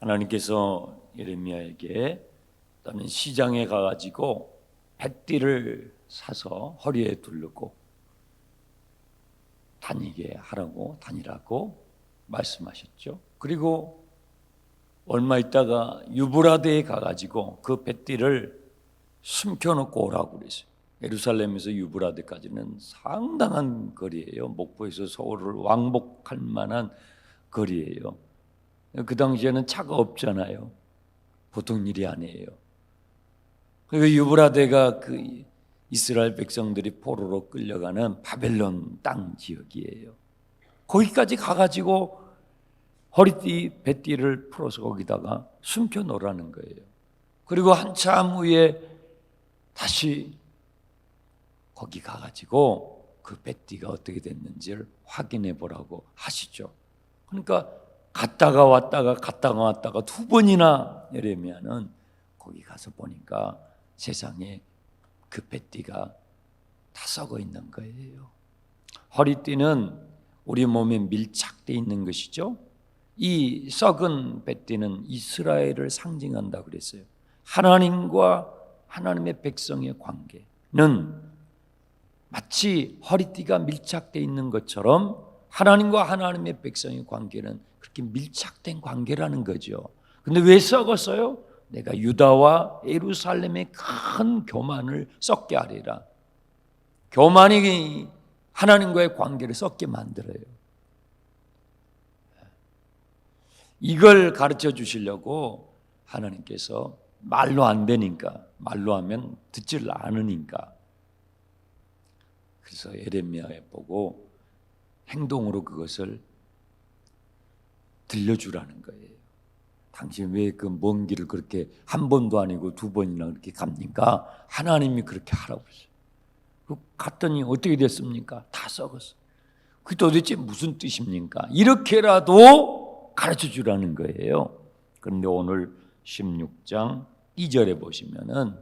하나님께서 예레미야에게 너는 시장에 가가지고 뱃띠를 사서 허리에 두르고 다니라고 말씀하셨죠. 그리고 얼마 있다가 유브라데에 가가지고 그 뱃띠를 숨겨놓고 오라고 그랬어요. 예루살렘에서 유브라데까지는 상당한 거리예요. 목포에서 서울을 왕복할 만한 거리예요. 그 당시에는 차가 없잖아요. 보통 일이 아니에요. 그리고 유브라데가 그 이스라엘 백성들이 포로로 끌려가는 바벨론 땅 지역이에요. 거기까지 가가지고 허리띠, 뱃띠를 풀어서 거기다가 숨겨 놓으라는 거예요. 그리고 한참 후에 다시 거기 가가지고 그 뱃띠가 어떻게 됐는지를 확인해 보라고 하시죠. 그러니까 갔다가 왔다가 두 번이나 예레미야는 거기 가서 보니까 세상에 그 뱃띠가 다 썩어 있는 거예요. 허리띠는 우리 몸에 밀착되어 있는 것이죠. 이 썩은 뱃띠는 이스라엘을 상징한다고 그랬어요. 하나님과 하나님의 백성의 관계는 마치 허리띠가 밀착되어 있는 것처럼 하나님과 하나님의 백성의 관계는 그렇게 밀착된 관계라는 거죠. 근데 왜 썩었어요? 내가 유다와 예루살렘의 큰 교만을 썩게 하리라. 교만이 하나님과의 관계를 썩게 만들어요. 이걸 가르쳐 주시려고 하나님께서 말로 안 되니까, 말로 하면 듣질 않으니까, 그래서 예레미야에 보고 행동으로 그것을 들려주라는 거예요. 당신 왜 그 먼 길을 그렇게 한 번도 아니고 두 번이나 그렇게 갑니까? 하나님이 그렇게 하라고 했어요. 갔더니 어떻게 됐습니까? 다 썩었어. 그게 도대체 무슨 뜻입니까? 이렇게라도 가르쳐 주라는 거예요. 그런데 오늘 16장 2절에 보시면은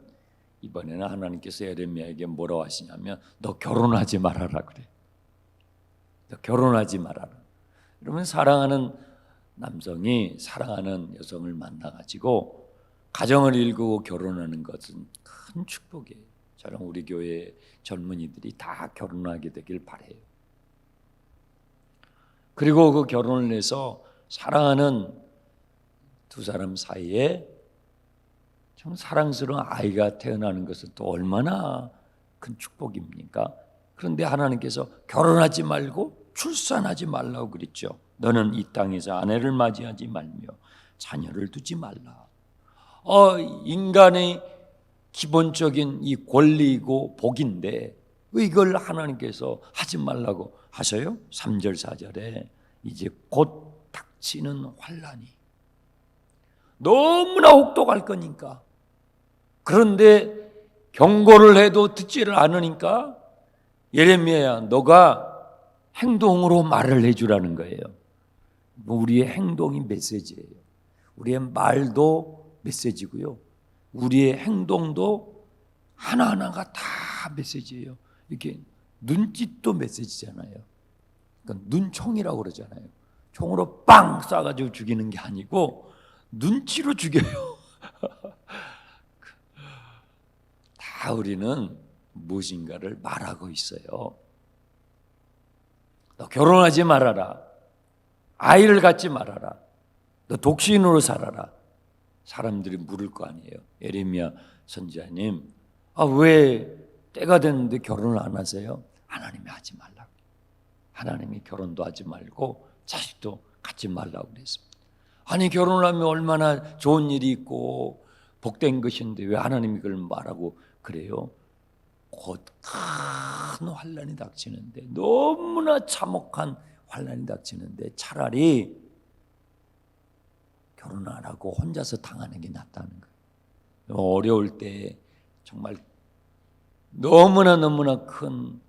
이번에는 하나님께서 예레미야에게 뭐라고 하시냐면 너 결혼하지 말아라 그래. 너 결혼하지 말아라. 그러면 사랑하는 남성이 사랑하는 여성을 만나가지고 가정을 이루고 결혼하는 것은 큰 축복이에요. 저는 우리 교회 젊은이들이 다 결혼하게 되길 바라요. 그리고 그 결혼을 해서 사랑하는 두 사람 사이에 참 사랑스러운 아이가 태어나는 것은 또 얼마나 큰 축복입니까? 그런데 하나님께서 결혼하지 말고 출산하지 말라고 그랬죠. 너는 이 땅에서 아내를 맞이하지 말며 자녀를 두지 말라. 인간의 기본적인 이 권리이고 복인데 왜 이걸 하나님께서 하지 말라고 하셔요? 3절 4절에 이제 곧 닥치는 환난이 너무나 혹독할 거니까, 그런데 경고를 해도 듣지를 않으니까 예레미야야 너가 행동으로 말을 해주라는 거예요. 우리의 행동이 메시지예요. 우리의 말도 메시지고요, 우리의 행동도 하나하나가 다 메시지예요. 이렇게 눈짓도 메시지잖아요. 그러니까 눈총이라고 그러잖아요. 총으로 빵 쏴가지고 죽이는 게 아니고 눈치로 죽여요. 다 우리는 무엇인가를 말하고 있어요. 너 결혼하지 말아라. 아이를 갖지 말아라. 너 독신으로 살아라. 사람들이 물을 거 아니에요. 예레미야 선지자님, 왜 때가 됐는데 결혼을 안 하세요? 하나님이 하지 말라고. 하나님이 결혼도 하지 말고 자식도 갖지 말라고 그랬습니다. 아니 결혼을 하면 얼마나 좋은 일이 있고 복된 것인데 왜 하나님이 그걸 말하고 그래요? 곧 큰 환난이 닥치는데, 너무나 참혹한 환난이 닥치는데 차라리 결혼 안 하고 혼자서 당하는 게 낫다는 거예요. 어려울 때 정말 너무나 큰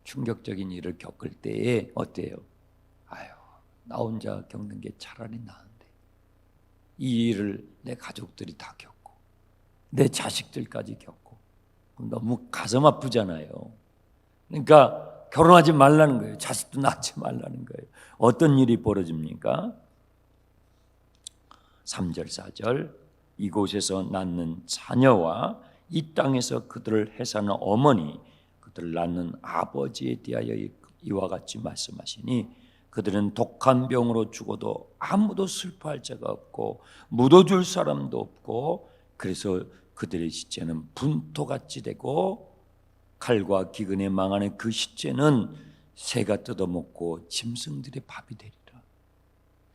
충격적인 일을 겪을 때에 어때요? 나 혼자 겪는 게 차라리 나은데 이 일을 내 가족들이 다 겪고 내 자식들까지 겪고 너무 가슴 아프잖아요. 그러니까 결혼하지 말라는 거예요. 자식도 낳지 말라는 거예요. 어떤 일이 벌어집니까? 3절 4절 이곳에서 낳는 자녀와 이 땅에서 그들을 해사하는 어머니 그들을 낳는 아버지에 대하여 이와 같이 말씀하시니 그들은 독한 병으로 죽어도 아무도 슬퍼할 자가 없고 묻어줄 사람도 없고 그래서 그들의 시체는 분토같이 되고 칼과 기근에 망하는 그 시체는 새가 뜯어먹고 짐승들의 밥이 되리라.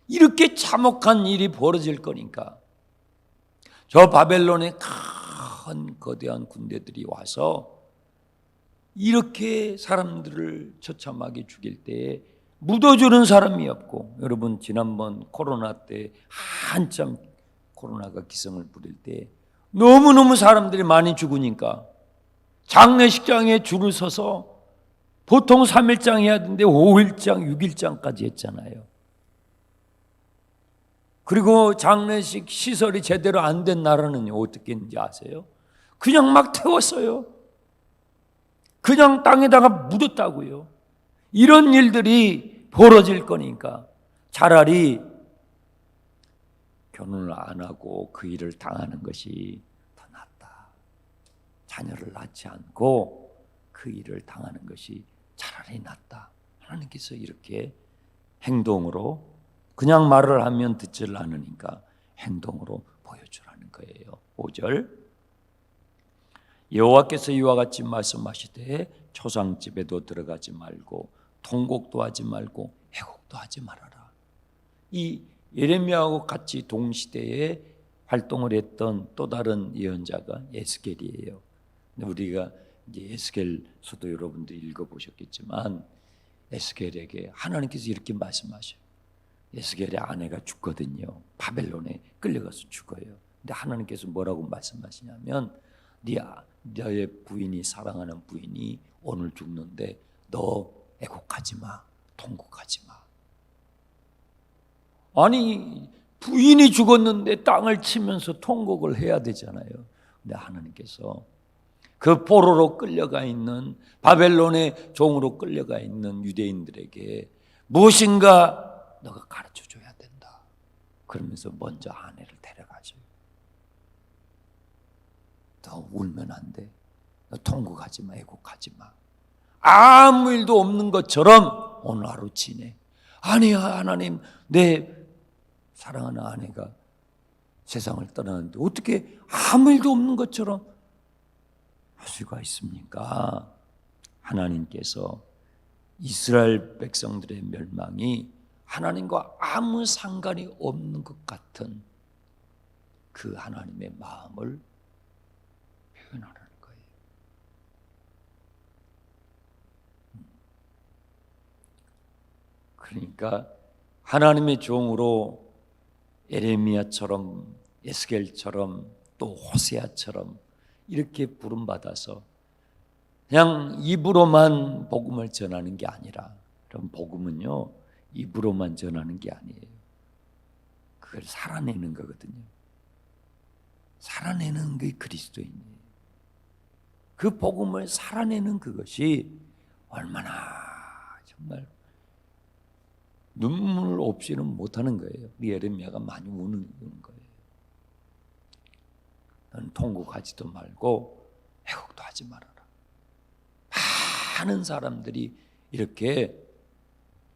이렇게 참혹한 일이 벌어질 거니까 저 바벨론의 큰 거대한 군대들이 와서 이렇게 사람들을 처참하게 죽일 때에 묻어주는 사람이 없고, 여러분 지난번 코로나 때 한참 코로나가 기승을 부릴 때 너무너무 사람들이 많이 죽으니까 장례식장에 줄을 서서 보통 3일장 해야 되는데 5일장, 6일장까지 했잖아요. 그리고 장례식 시설이 제대로 안 된 나라는요 어떻게 했는지 아세요? 그냥 막 태웠어요. 그냥 땅에다가 묻었다고요. 이런 일들이 벌어질 거니까 차라리 결혼을 안 하고 그 일을 당하는 것이 더 낫다. 자녀를 낳지 않고 그 일을 당하는 것이 차라리 낫다. 하나님께서 이렇게 행동으로, 그냥 말을 하면 듣지를 않으니까 행동으로 보여주라는 거예요. 5절 여호와께서 이와 같이 말씀하시되 초상집에도 들어가지 말고 통곡도 하지 말고 애곡도 하지 말아라. 이 예레미야하고 같이 동시대에 활동을 했던 또 다른 예언자가 에스겔이에요. 우리가 이제 에스겔서도 여러분들이 읽어보셨겠지만 에스겔에게 하나님께서 이렇게 말씀하셔요. 에스겔의 아내가 죽거든요. 바벨론에 끌려가서 죽어요. 근데 하나님께서 뭐라고 말씀하시냐면 너의 부인이 사랑하는 부인이 오늘 죽는데 너 애곡하지 마, 통곡하지 마. 아니 부인이 죽었는데 땅을 치면서 통곡을 해야 되잖아요. 근데 하나님께서 그 포로로 끌려가 있는 바벨론의 종으로 끌려가 있는 유대인들에게 무엇인가 너가 가르쳐 줘야 된다. 그러면서 먼저 아내를 데려가죠. 너 울면 안 돼. 너 통곡하지 마, 애곡하지 마. 아무 일도 없는 것처럼 오늘 하루 지내. 아니야 하나님, 내 사랑하는 아내가 세상을 떠나는데 어떻게 아무 일도 없는 것처럼 할 수가 있습니까? 하나님께서 이스라엘 백성들의 멸망이 하나님과 아무 상관이 없는 것 같은 그 하나님의 마음을 표현하라는 거예요. 그러니까 하나님의 종으로 예레미야처럼 에스겔처럼 또 호세아처럼 이렇게 부름받아서 그냥 입으로만 복음을 전하는 게 아니라, 그럼 복음은요 입으로만 전하는 게 아니에요. 그걸 살아내는 거거든요. 살아내는 게 그리스도인이에요. 그 복음을 살아내는 그것이 얼마나 정말 눈물 없이는 못하는 거예요. 예레미야가 많이 우는 거예요. 너는 통곡하지도 말고 애곡도 하지 말아라. 많은 사람들이 이렇게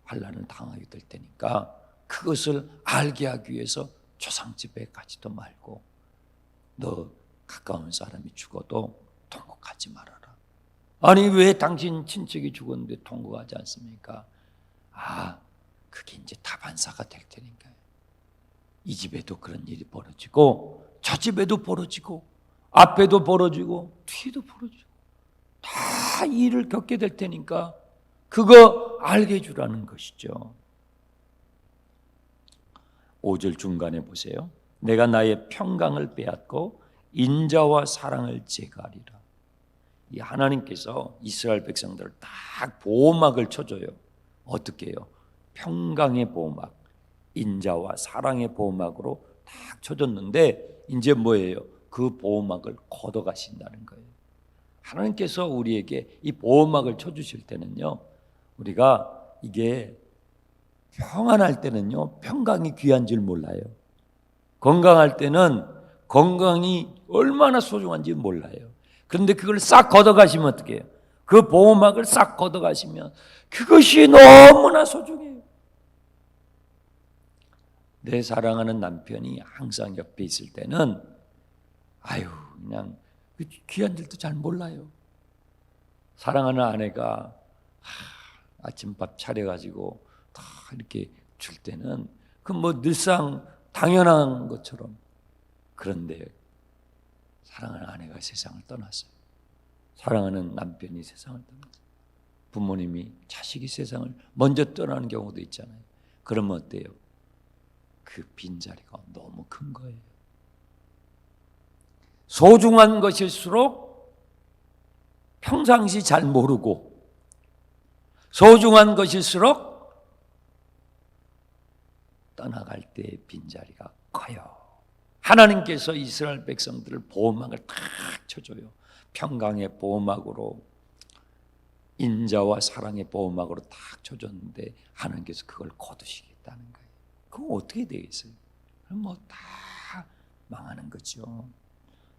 환난을 당하게 될 테니까 그것을 알게 하기 위해서 초상집에 가지도 말고 너 가까운 사람이 죽어도 통곡하지 말아라. 아니 왜 당신 친척이 죽었는데 통곡하지 않습니까? 그게 이제 다반사가 될 테니까요. 이 집에도 그런 일이 벌어지고 저 집에도 벌어지고 앞에도 벌어지고 뒤에도 벌어지고 다 일을 겪게 될 테니까 그거 알게 해주라는 것이죠. 5절 중간에 보세요. 내가 나의 평강을 빼앗고 인자와 사랑을 제거하리라. 이 하나님께서 이스라엘 백성들을 딱 보호막을 쳐줘요. 어떻게 해요? 평강의 보호막, 인자와 사랑의 보호막으로 딱 쳐줬는데 이제 뭐예요? 그 보호막을 걷어가신다는 거예요. 하나님께서 우리에게 이 보호막을 쳐주실 때는요, 우리가 이게 평안할 때는요 평강이 귀한 줄 몰라요. 건강할 때는 건강이 얼마나 소중한지 몰라요. 그런데 그걸 싹 걷어가시면 어떡해요? 그 보호막을 싹 걷어가시면 그것이 너무나 소중해요. 내 사랑하는 남편이 항상 옆에 있을 때는 그냥 귀한 줄도 잘 몰라요. 사랑하는 아내가 아침밥 차려가지고 다 이렇게 줄 때는 그 뭐 늘상 당연한 것처럼. 그런데 사랑하는 아내가 세상을 떠났어요. 사랑하는 남편이 세상을 떠났어요. 부모님이 자식이 세상을 먼저 떠나는 경우도 있잖아요. 그러면 어때요? 그 빈자리가 너무 큰 거예요. 소중한 것일수록 평상시 잘 모르고, 소중한 것일수록 떠나갈 때 빈자리가 커요. 하나님께서 이스라엘 백성들을 보호막을 탁 쳐줘요. 평강의 보호막으로, 인자와 사랑의 보호막으로 탁 쳐줬는데 하나님께서 그걸 거두시겠다는 거예요. 그럼 어떻게 되겠어요? 그럼 뭐 다 망하는 거죠.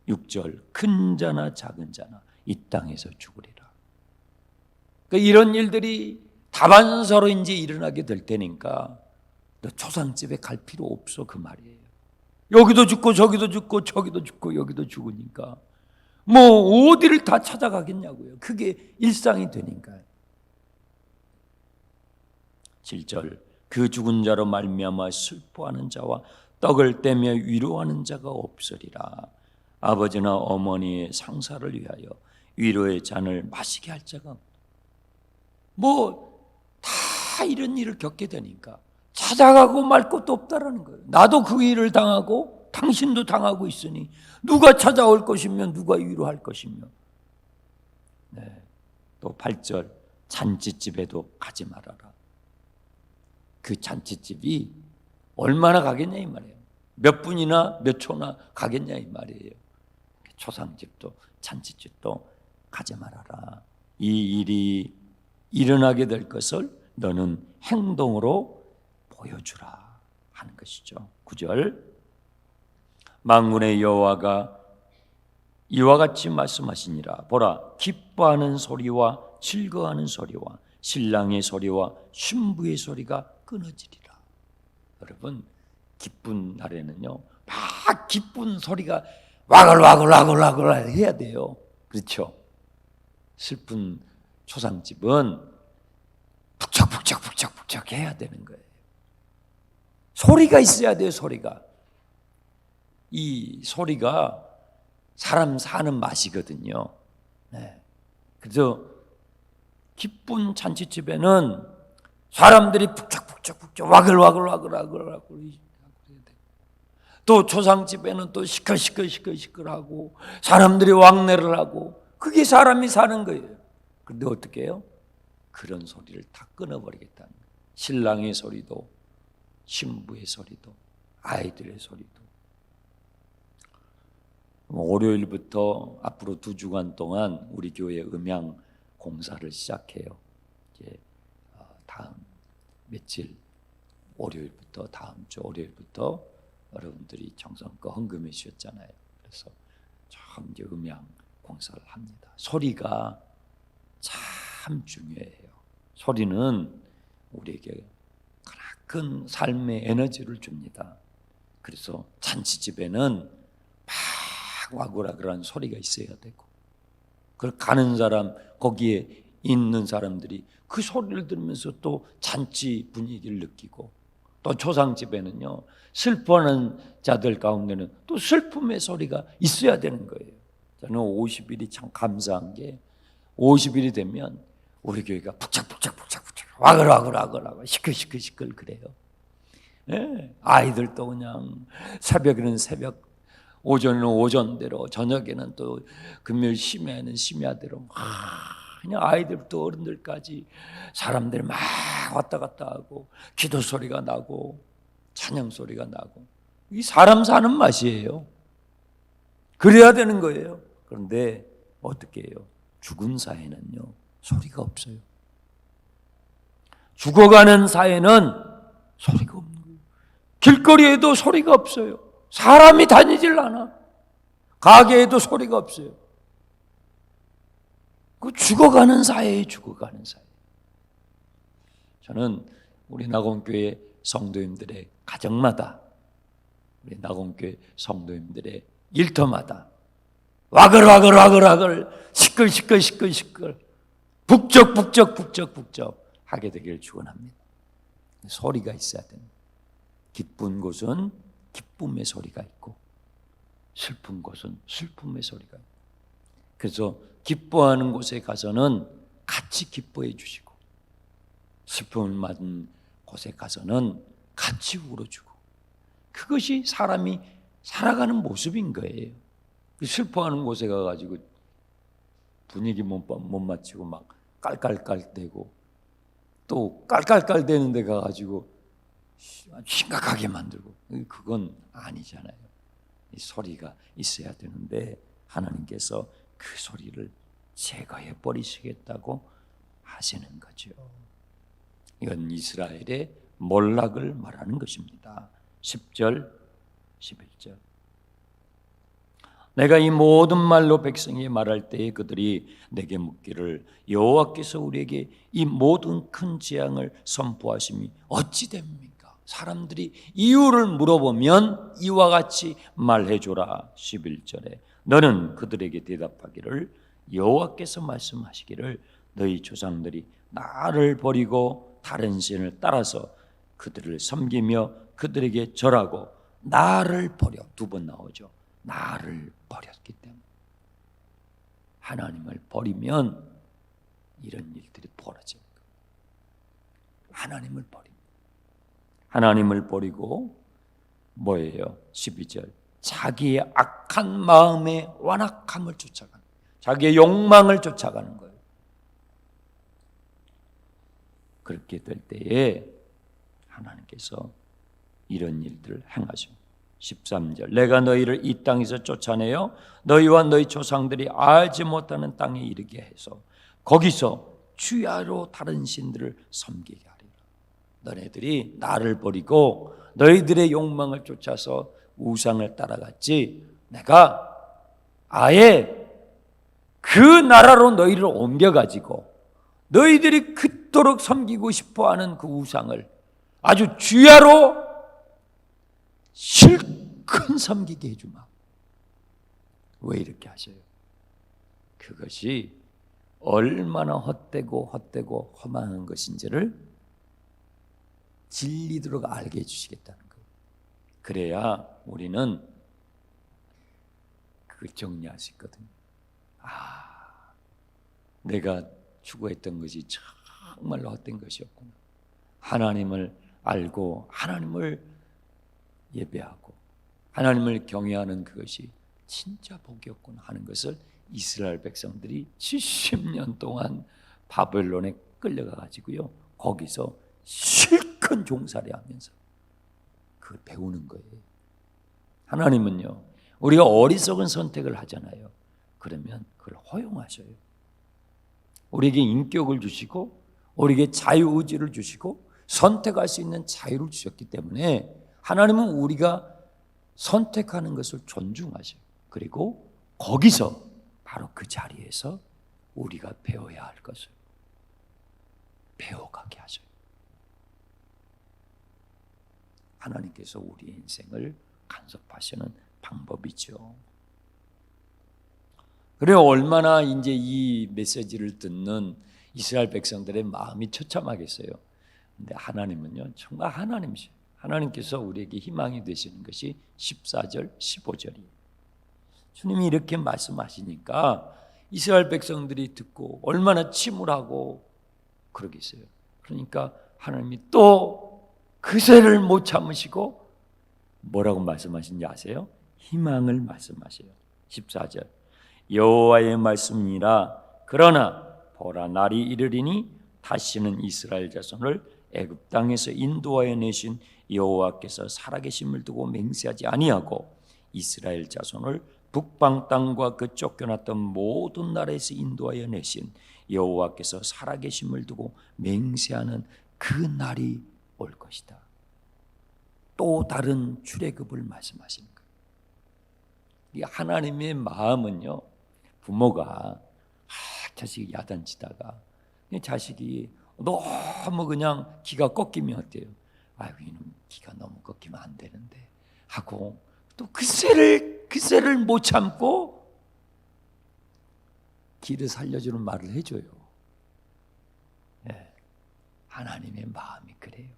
6절, 큰 자나 작은 자나 이 땅에서 죽으리라. 그러니까 이런 일들이 다반사로 이제 일어나게 될 테니까 너 초상집에 갈 필요 없어, 그 말이에요. 여기도 죽고 저기도 죽고 저기도 죽고 여기도 죽으니까 뭐 어디를 다 찾아가겠냐고요. 그게 일상이 되니까요. 7절, 그 죽은 자로 말미암아 슬퍼하는 자와 떡을 떼며 위로하는 자가 없으리라. 아버지나 어머니의 상사를 위하여 위로의 잔을 마시게 할 자가 없다. 뭐 다 이런 일을 겪게 되니까 찾아가고 말 것도 없다라는 거예요. 나도 그 일을 당하고 당신도 당하고 있으니 누가 찾아올 것이며 누가 위로할 것이며. 네. 또 8절, 잔치집에도 가지 말아라. 그 잔치집이 얼마나 가겠냐 이 말이에요. 몇 분이나 몇 초나 가겠냐 이 말이에요. 초상집도 잔치집도 가지 말아라. 이 일이 일어나게 될 것을 너는 행동으로 보여주라 하는 것이죠. 9절, 만군의 여호와가 이와 같이 말씀하시니라. 보라, 기뻐하는 소리와 즐거워하는 소리와 신랑의 소리와 신부의 소리가 끊어지리라. 여러분, 기쁜 날에는요 막 기쁜 소리가 와글와글 해야 돼요. 그렇죠? 슬픈 초상집은 북적북적 해야 되는 거예요. 소리가 있어야 돼요. 소리가. 이 소리가 사람 사는 맛이거든요. 네. 그래서 기쁜 잔치집에는 사람들이 북적북적 와글와글 또 초상집에는 또 시끌시끌하고 사람들이 왕래를 하고, 그게 사람이 사는 거예요. 그런데 어떻게 해요? 그런 소리를 다 끊어버리겠다는 거예요. 신랑의 소리도 신부의 소리도 아이들의 소리도. 월요일부터 앞으로 2주간 동안 우리 교회 음향 공사를 시작해요. 이제 다음 며칠 월요일부터, 다음 주 월요일부터 여러분들이 정성껏 헌금해 주셨잖아요. 그래서 참 이제 음향 공사를 합니다. 소리가 참 중요해요. 소리는 우리에게 큰 삶의 에너지를 줍니다. 그래서 잔치집에는 막 와글와글한 소리가 있어야 되고, 그걸 가는 사람, 거기에 있는 사람들이 그 소리를 들으면서 또 잔치 분위기를 느끼고, 또 초상집에는요 슬퍼하는 자들 가운데는 또 슬픔의 소리가 있어야 되는 거예요. 저는 50일이 참 감사한 게 50일이 되면 우리 교회가 북적북적 와글와글 시끌시끌 그래요. 네. 아이들도 그냥 새벽에는 새벽, 오전에는 오전대로, 저녁에는 또 금요일 심야에는 심야대로 그냥 아이들부터 어른들까지 사람들이 막 왔다 갔다 하고 기도 소리가 나고 찬양 소리가 나고, 이 사람 사는 맛이에요. 그래야 되는 거예요. 그런데 어떻게 해요? 죽은 사회는요 소리가 없어요. 죽어가는 사회는 소리가 없는 거예요. 길거리에도 소리가 없어요. 사람이 다니질 않아. 가게에도 소리가 없어요. 그 죽어가는 사회에 죽어가는 사회. 저는 우리 낙원교회 성도님들의 가정마다, 우리 낙원교회 성도님들의 일터마다 와글와글 시끌 북적 하게 되기를 축원합니다. 소리가 있어야 됩니다. 기쁜 곳은 기쁨의 소리가 있고 슬픈 곳은 슬픔의 소리가 있고, 그래서 기뻐하는 곳에 가서는 같이 기뻐해 주시고 슬픔을 맞은 곳에 가서는 같이 울어주고, 그것이 사람이 살아가는 모습인 거예요. 슬퍼하는 곳에 가가지고 분위기 못 맞추고 막 깔깔깔대고 또 깔깔깔대는 데 가가지고 심각하게 만들고, 그건 아니잖아요. 이 소리가 있어야 되는데 하나님께서 그 소리를 제거해 버리시겠다고 하시는 거죠. 이건 이스라엘의 몰락을 말하는 것입니다. 10절, 11절. 내가 이 모든 말로 백성이 말할 때에 그들이 내게 묻기를 여호와께서 우리에게 이 모든 큰 재앙을 선포하심이 어찌 됩니까? 사람들이 이유를 물어보면 이와 같이 말해줘라. 11절에 너는 그들에게 대답하기를 여호와께서 말씀하시기를 너희 조상들이 나를 버리고 다른 신을 따라서 그들을 섬기며 그들에게 절하고 나를 버려, 두 번 나오죠. 나를 버렸기 때문에. 하나님을 버리면 이런 일들이 벌어져요. 하나님을 버립니다. 하나님을 버리고 뭐예요? 12절. 자기의 악한 마음의 완악함을 쫓아가는, 자기의 욕망을 쫓아가는 거예요. 그렇게 될 때에 하나님께서 이런 일들을 행하죠. 13절. 내가 너희를 이 땅에서 쫓아내어 너희와 너희 조상들이 알지 못하는 땅에 이르게 해서 거기서 주야로 다른 신들을 섬기게 하리라. 너희들이 나를 버리고 너희들의 욕망을 쫓아서 우상을 따라갔지, 내가 아예 그 나라로 너희를 옮겨가지고 너희들이 그토록 섬기고 싶어하는 그 우상을 아주 주야로 실컷 섬기게 해주마. 왜 이렇게 하셔요? 그것이 얼마나 헛되고 허망한 것인지를 진리도록 알게 해주시겠다는 거예요. 그래야 우리는 그걸 정리할 수 있거든요. 내가 추구했던 것이 정말로 헛된 것이었구나. 하나님을 알고 하나님을 예배하고 하나님을 경외하는 그것이 진짜 복이었구나 하는 것을 이스라엘 백성들이 70년 동안 바벨론에 끌려가 가지고요, 거기서 실컷 종살이 하면서 그걸 배우는 거예요. 하나님은요, 우리가 어리석은 선택을 하잖아요. 그러면 그걸 허용하셔요. 우리에게 인격을 주시고 우리에게 자유의지를 주시고 선택할 수 있는 자유를 주셨기 때문에 하나님은 우리가 선택하는 것을 존중하셔요. 그리고 거기서 바로 그 자리에서 우리가 배워야 할 것을 배워가게 하셔요. 하나님께서 우리 인생을 간섭하시는 방법이죠. 그래요. 얼마나 이제 이 메시지를 듣는 이스라엘 백성들의 마음이 처참하겠어요. 근데 하나님은요, 정말 하나님이세요. 하나님께서 우리에게 희망이 되시는 것이 14절, 15절이에요. 주님이 이렇게 말씀하시니까 이스라엘 백성들이 듣고 얼마나 침울하고 그러겠어요. 그러니까 하나님이 또 그새를 못 참으시고 뭐라고 말씀하신지 아세요? 희망을 말씀하세요. 14절. 여호와의 말씀이라. 그러나 보라, 날이 이르리니 다시는 이스라엘 자손을 애굽 땅에서 인도하여 내신 여호와께서 살아계심을 두고 맹세하지 아니하고 이스라엘 자손을 북방 땅과 그 쫓겨났던 모든 나라에서 인도하여 내신 여호와께서 살아계심을 두고 맹세하는 그 날이 올 것이다. 또 다른 출애굽을 말씀하시는 거예요. 이 하나님의 마음은요, 부모가 자식이 야단치다가 자식이 너무 그냥 기가 꺾이면 어때요? 아유, 이놈 기가 너무 꺾이면 안 되는데 하고 또 그새를 못 참고 기를 살려주는 말을 해줘요. 네. 하나님의 마음이 그래요.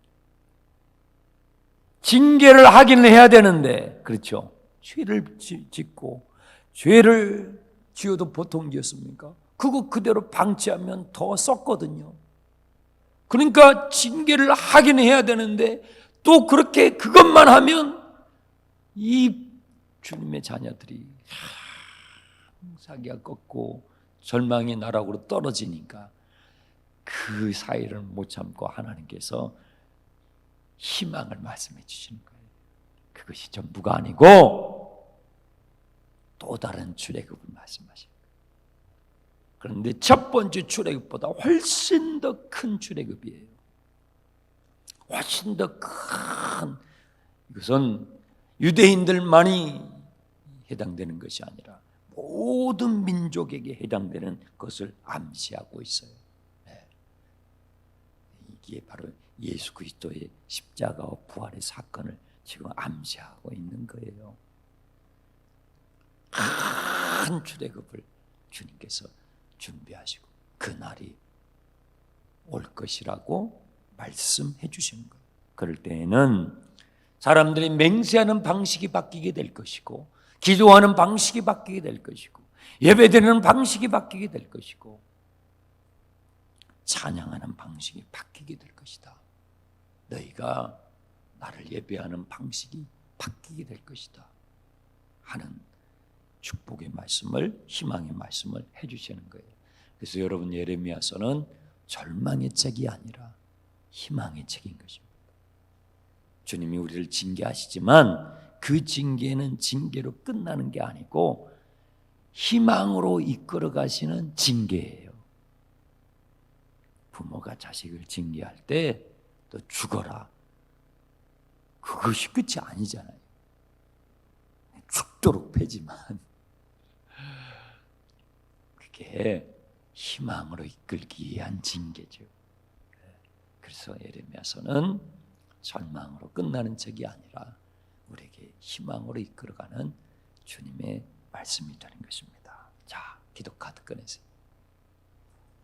징계를 하긴 해야 되는데, 그렇죠? 죄를 짓고 죄를 지어도 보통 지었습니까? 그거 그대로 방치하면 더 썩거든요. 그러니까 징계를 하긴 해야 되는데 또 그렇게 그것만 하면 이 주님의 자녀들이 자기가 꺾고 절망의 나락으로 떨어지니까 그 사이를 못 참고 하나님께서 희망을 말씀해 주시는 거예요. 그것이 전부가 아니고 또 다른 출애굽을 말씀하시는 거예요. 그런데 첫 번째 출애굽보다 훨씬 더 큰 출애굽이에요. 훨씬 더 큰, 이것은 유대인들만이 해당되는 것이 아니라 모든 민족에게 해당되는 것을 암시하고 있어요. 네. 이게 바로 예수 그리스도의 십자가와 부활의 사건을 지금 암시하고 있는 거예요. 큰 출애굽을 주님께서 준비하시고 그 날이 올 것이라고 말씀해 주시는 거예요. 그럴 때에는 사람들이 맹세하는 방식이 바뀌게 될 것이고, 기도하는 방식이 바뀌게 될 것이고, 예배드리는 방식이 바뀌게 될 것이고, 찬양하는 방식이 바뀌게 될 것이다. 너희가 나를 예배하는 방식이 바뀌게 될 것이다 하는 축복의 말씀을, 희망의 말씀을 해주시는 거예요. 그래서 여러분, 예레미야서는 절망의 책이 아니라 희망의 책인 것입니다. 주님이 우리를 징계하시지만 그 징계는 징계로 끝나는 게 아니고 희망으로 이끌어 가시는 징계예요. 부모가 자식을 징계할 때 너 죽어라, 그것이 끝이 아니잖아요. 죽도록 패지만 그게 희망으로 이끌기 위한 징계죠. 그래서 예레미야서는 절망으로 끝나는 책이 아니라 우리에게 희망으로 이끌어가는 주님의 말씀이라는 것입니다. 자, 기도 카드 꺼내세요.